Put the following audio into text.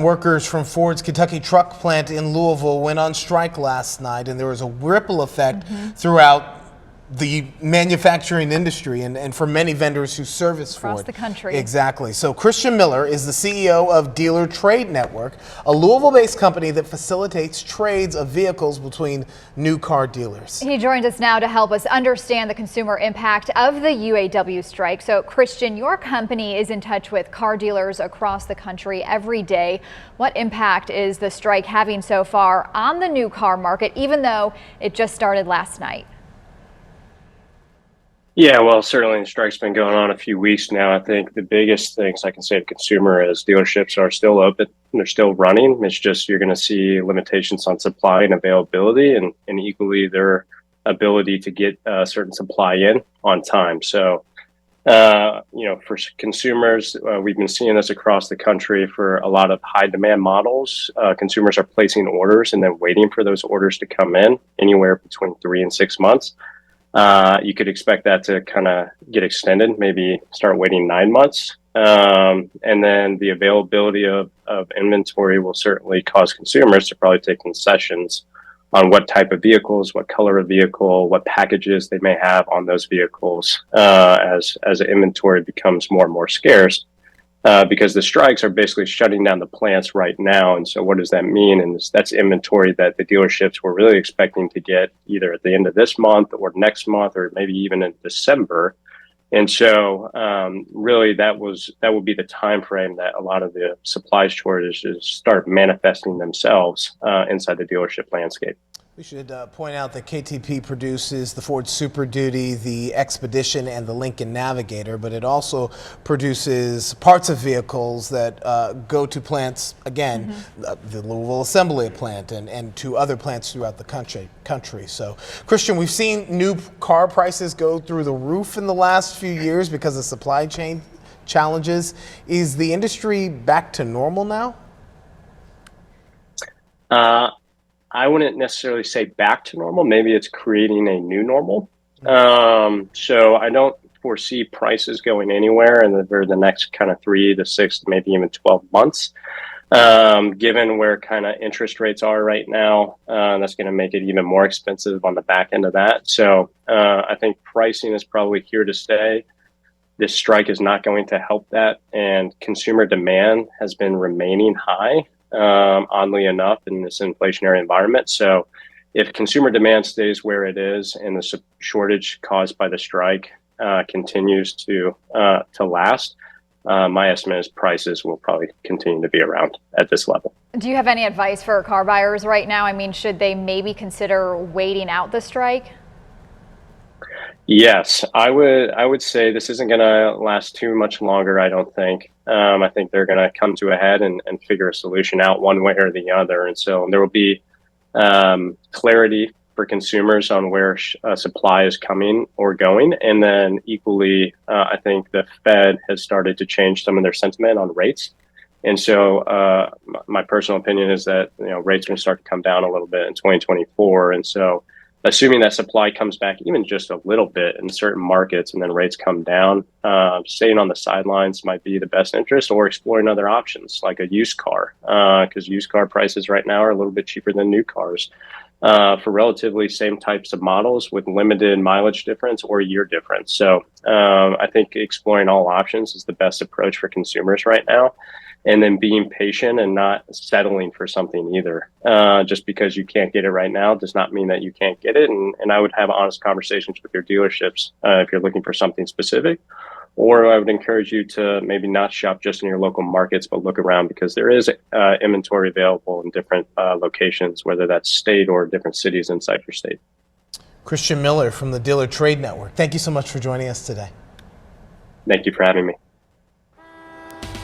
Workers from Ford's Kentucky truck plant in Louisville went on strike last night, and there was a ripple effect throughout the manufacturing industry and for many vendors who service Ford. Across the country. Exactly. So Christian Miller is the CEO of Dealer Trade Network, a Louisville-based company that facilitates trades of vehicles between new car dealers. He joins us now to help us understand the consumer impact of the UAW strike. So Christian, your company is in touch with car dealers across the country every day. What impact is the strike having so far on the new car market, even though it just started last night? Yeah, well, certainly the strike's been going on a few weeks now. I think the biggest things I can say to consumer is dealerships are still open. They're still running. It's just you're going to see limitations on supply and availability and equally their ability to get certain supply in on time. So, for consumers, we've been seeing this across the country for a lot of high demand models. Consumers are placing orders and then waiting for those orders to come in anywhere between 3 and 6 months. You could expect that to kind of get extended, maybe start waiting 9 months. And then the availability of inventory will certainly cause consumers to probably take concessions on what type of vehicles, what color of vehicle, what packages they may have on those vehicles as inventory becomes more and more scarce. Because the strikes are basically shutting down the plants right now. And so what does that mean? And that's inventory that the dealerships were really expecting to get either at the end of this month or next month, or maybe even in December. And so really that would be the time frame that a lot of the supply shortages start manifesting themselves inside the dealership landscape. We should point out that KTP produces the Ford Super Duty, the Expedition, and the Lincoln Navigator, but it also produces parts of vehicles that go to plants, again, the Louisville Assembly Plant and to other plants throughout the country. So, Christian, we've seen new car prices go through the roof in the last few years because of supply chain challenges. Is the industry back to normal now? I wouldn't necessarily say back to normal. Maybe it's creating a new normal. So I don't foresee prices going anywhere in the next kind of 3 to 6, maybe even 12 months. Given where kind of interest rates are right now, that's going to make it even more expensive on the back end of that. So I think pricing is probably here to stay. This strike is not going to help that. And consumer demand has been remaining high. Oddly enough, in this inflationary environment. So if consumer demand stays where it is and the shortage caused by the strike continues to last, my estimate is prices will probably continue to be around at this level. Do you have any advice for car buyers right now? I mean, should they maybe consider waiting out the strike? Yes, I would say this isn't going to last too much longer, I don't think. I think they're going to come to a head and figure a solution out one way or the other. And so there will be clarity for consumers on where supply is coming or going. And then equally, I think the Fed has started to change some of their sentiment on rates. And so my personal opinion is that rates are going to start to come down a little bit in 2024. And so assuming that supply comes back even just a little bit in certain markets and then rates come down, staying on the sidelines might be the best interest, or exploring other options like a used car, because used car prices right now are a little bit cheaper than new cars for relatively same types of models with limited mileage difference or year difference. So I think exploring all options is the best approach for consumers right now. And then being patient and not settling for something either. Just because you can't get it right now does not mean that you can't get it. And I would have honest conversations with your dealerships if you're looking for something specific. Or I would encourage you to maybe not shop just in your local markets, but look around, because there is inventory available in different locations, whether that's state or different cities inside your state. Christian Miller from the Dealer Trade Network, thank you so much for joining us today. Thank you for having me.